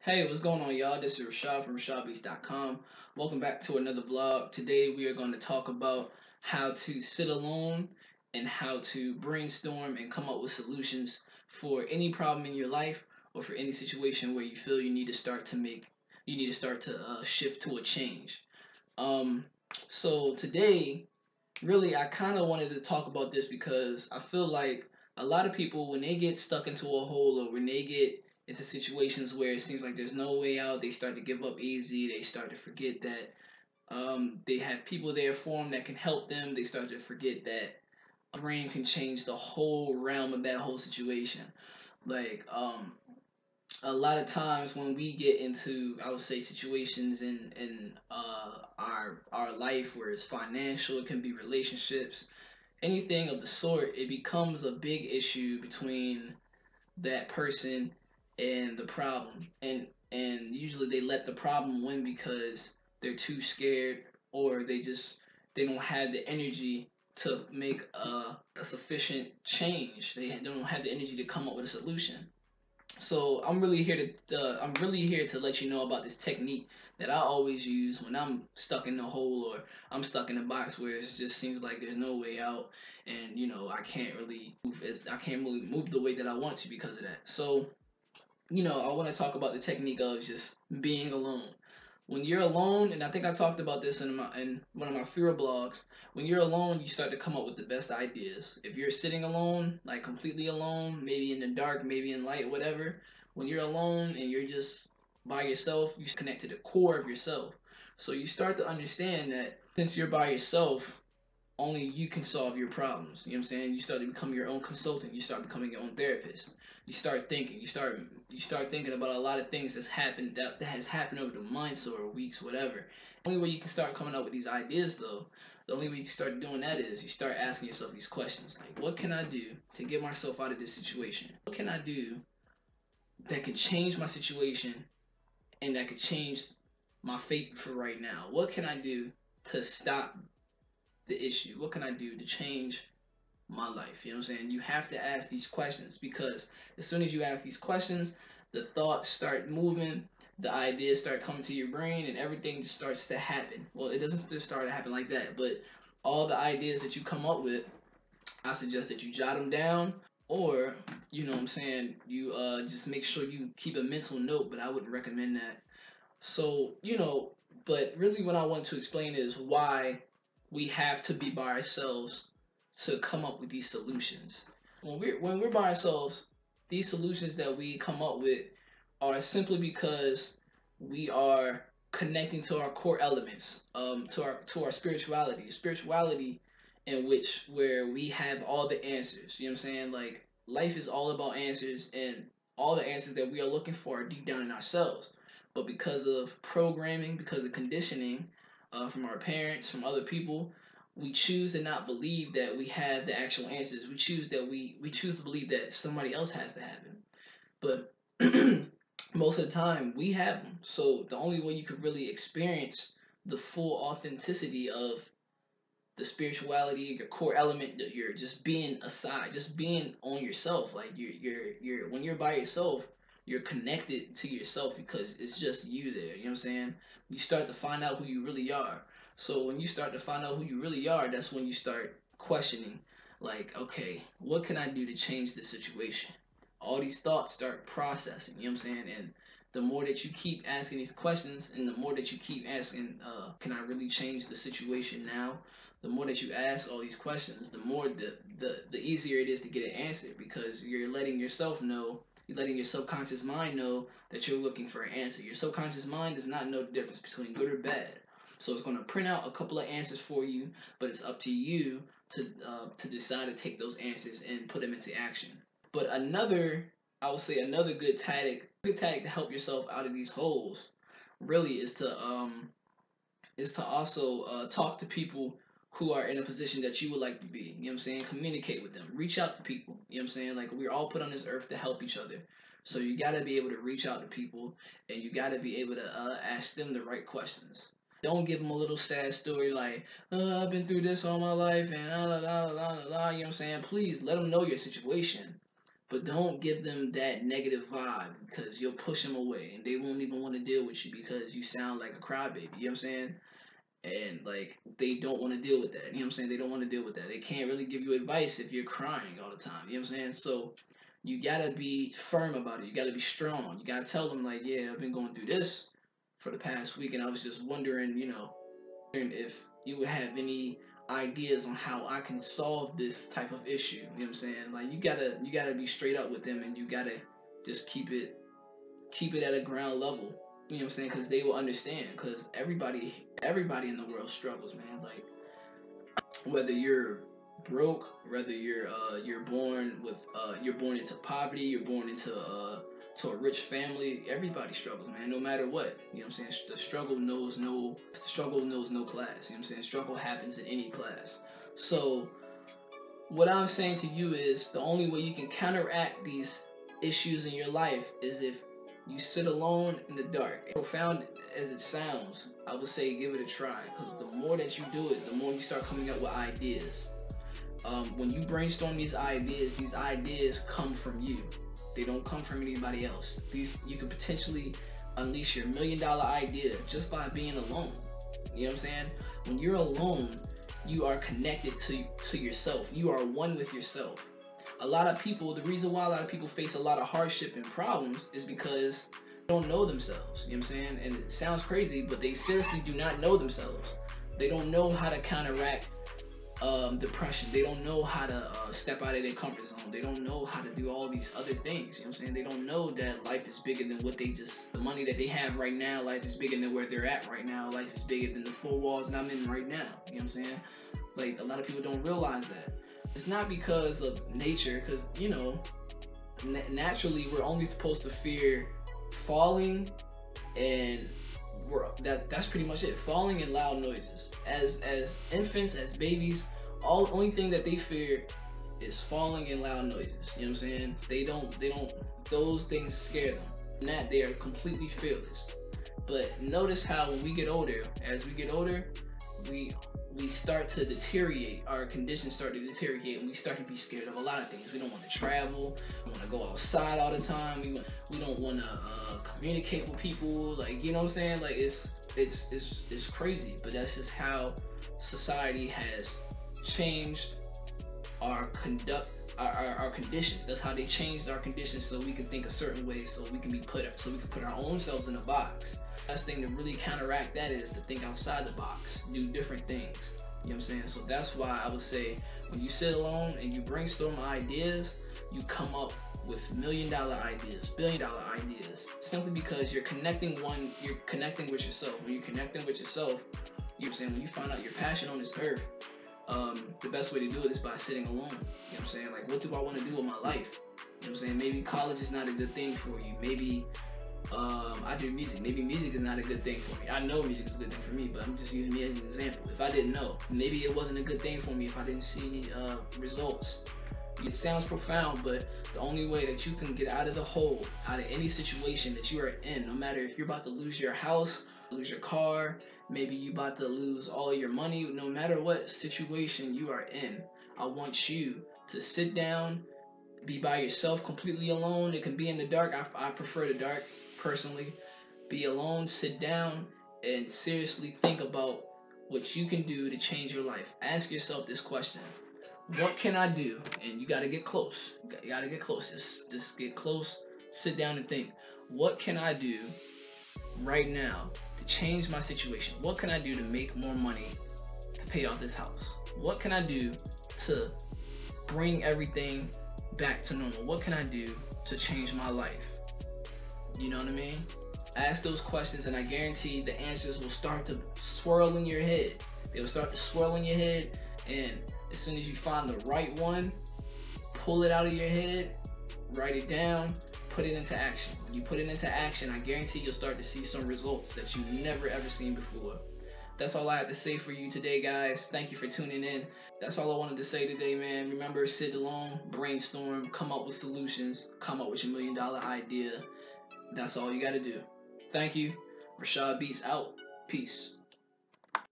Hey, what's going on, y'all? This is Raeshad from RashadBeats.com. Welcome back to another vlog. Today we are going to talk about how to sit alone and how to brainstorm and come up with solutions for any problem in your life or for any situation where you feel you need to start to shift to a change. Um, so today, really, I kind of wanted to talk about this because I feel like a lot of people, when they get stuck into a hole or when they get into situations where it seems like there's no way out, they start to give up easy. They start to forget that they have people there for them that can help them. They start to forget that a brain can change the whole realm of that whole situation. Like, a lot of times when we get into, I would say, situations in our life where it's financial, it can be relationships, anything of the sort, it becomes a big issue between that person and the problem, and usually they let the problem win because they're too scared, or they don't have the energy to make a sufficient change. They don't have the energy to come up with a solution. So I'm really here to let you know about this technique that I always use when I'm stuck in a hole or I'm stuck in a box where it just seems like there's no way out, and I can't really move the way that I want to because of that. So I want to talk about the technique of just being alone. When you're alone, and I think I talked about this in one of my fewer blogs. When you're alone, you start to come up with the best ideas. If you're sitting alone, like completely alone, maybe in the dark, maybe in light, whatever. When you're alone and you're just by yourself, you connect to the core of yourself. So you start to understand that since you're by yourself, only you can solve your problems. You know what I'm saying? You start to become your own consultant. You start becoming your own therapist. You start thinking. You start thinking about a lot of things that has happened over the months or weeks, whatever. The only way you can start coming up with these ideas, though, the only way you can start doing that is you start asking yourself these questions like, what can I do to get myself out of this situation? What can I do that could change my situation and that could change my fate for right now? What can I do to stop the issue? What can I do to change my life? You know what I'm saying? You have to ask these questions because as soon as you ask these questions, the thoughts start moving, the ideas start coming to your brain, and everything just starts to happen. Well, it doesn't just start to happen like that, but all the ideas that you come up with, I suggest that you jot them down, or you know what I'm saying, you just make sure you keep a mental note, but I wouldn't recommend that. So, but really what I want to explain is why we have to be by ourselves to come up with these solutions. When we're by ourselves, these solutions that we come up with are simply because we are connecting to our core elements, to our spirituality in which where we have all the answers. You know what I'm saying? Like life is all about answers, and all the answers that we are looking for are deep down in ourselves. But because of programming, because of conditioning from our parents, from other people, we choose to not believe that we have the actual answers. We choose to believe that somebody else has to have them. But most of the time, we have them. So the only way you could really experience the full authenticity of the spirituality, your core element, that you're just being aside, just being on yourself. Like you're when you're by yourself, you're connected to yourself because it's just you there. You know what I'm saying? You start to find out who you really are. So when you start to find out who you really are, that's when you start questioning, like, okay, what can I do to change the situation? All these thoughts start processing. You know what I'm saying? And the more that you keep asking these questions, and the more that you keep asking, can I really change the situation now? The more that you ask all these questions, the more the easier it is to get an answer because you're letting your subconscious mind know that you're looking for an answer. Your subconscious mind does not know the difference between good or bad. So it's going to print out a couple of answers for you, but it's up to you to decide to take those answers and put them into action. But I would say another good tactic to help yourself out of these holes, really is to also talk to people who are in a position that you would like to be. You know what I'm saying? Communicate with them. Reach out to people. You know what I'm saying? Like we're all put on this earth to help each other. So you gotta be able to reach out to people, and you gotta be able to ask them the right questions. Don't give them a little sad story like, I've been through this all my life and la la la la la. You know what I'm saying? Please let them know your situation, but don't give them that negative vibe, because you'll push them away and they won't even want to deal with you because you sound like a crybaby. You know what I'm saying? And like they don't want to deal with that. You know what I'm saying? They don't want to deal with that. They can't really give you advice if you're crying all the time. You know what I'm saying? So you gotta be firm about it. You gotta be strong. You gotta tell them like, yeah, I've been going through this for the past week, and I was just wondering, if you would have any ideas on how I can solve this type of issue. You know what I'm saying? Like you gotta be straight up with them, and you gotta just keep it at a ground level. You know what I'm saying? Because they will understand. Because everybody in the world struggles, man. Like whether you're broke, whether you're born with you're born into poverty, you're born into to a rich family, everybody struggles, man. No matter what, you know what I'm saying. The struggle knows no class. You know what I'm saying. Struggle happens in any class. So what I'm saying to you is the only way you can counteract these issues in your life is if you sit alone in the dark. Profound as it sounds, I would say give it a try, because the more that you do it, the more you start coming up with ideas. When you brainstorm these ideas come from you. They don't come from anybody else. You could potentially unleash your $1 million idea just by being alone. You know what I'm saying? When you're alone, you are connected to yourself. You are one with yourself. The reason why a lot of people face a lot of hardship and problems is because they don't know themselves. You know what I'm saying? And it sounds crazy, but they seriously do not know themselves. They don't know how to counteract depression. They don't know how to step out of their comfort zone. They don't know how to do all these other things. You know what I'm saying? They don't know that life is bigger than the money that they have right now. Life is bigger than where they're at right now. Life is bigger than the 4 walls that I'm in right now. You know what I'm saying? Like, a lot of people don't realize that. It's not because of nature, because, naturally we're only supposed to fear falling, and that's pretty much it. Falling and loud noises. As infants, as babies, only thing that they fear is falling and loud noises. You know what I'm saying? They don't those things scare them. And that they are completely fearless. But notice how when we get older, we start to deteriorate. Our conditions start to deteriorate, and we start to be scared of a lot of things. We don't want to travel. We want to go outside all the time. We don't want to communicate with people. Like, you know what I'm saying? Like, it's crazy, but that's just how society has changed our conditions. That's how they changed our conditions, so we can think a certain way, so we can put our own selves in a box. Best thing to really counteract that is to think outside the box, do different things. You know what I'm saying? So that's why I would say when you sit alone and you brainstorm ideas, you come up with $1 million ideas, $1 billion ideas, simply because you're connecting with yourself. When you're connecting with yourself, you know what I'm saying, when you find out your passion on this earth, the best way to do it is by sitting alone. You know what I'm saying? Like, what do I want to do with my life? You know what I'm saying? Maybe college is not a good thing for you. Maybe I do music. Maybe music is not a good thing for me. I know music is a good thing for me, but I'm just using me as an example. If I didn't know, maybe it wasn't a good thing for me if I didn't see any results. It sounds profound, but the only way that you can get out of the hole, out of any situation that you are in, no matter if you're about to lose your house, lose your car, maybe you're about to lose all your money, no matter what situation you are in, I want you to sit down, be by yourself, completely alone. It can be in the dark. I prefer the dark, personally. Be alone, sit down, and seriously think about what you can do to change your life. Ask yourself this question: what can I do? And you gotta get close. You gotta get close. Just get close. Sit down and think. What can I do right now to change my situation? What can I do to make more money to pay off this house? What can I do to bring everything back to normal? What can I do to change my life? You know what I mean? Ask those questions, and I guarantee the answers will start to swirl in your head. They will start to swirl in your head, and as soon as you find the right one, pull it out of your head, write it down, put it into action. When you put it into action, I guarantee you'll start to see some results that you've never ever seen before. That's all I have to say for you today, guys. Thank you for tuning in. That's all I wanted to say today, man. Remember, sit alone, brainstorm, come up with solutions, come up with your $1 million idea. That's all you got to do. Thank you. Raeshad Beats out. Peace.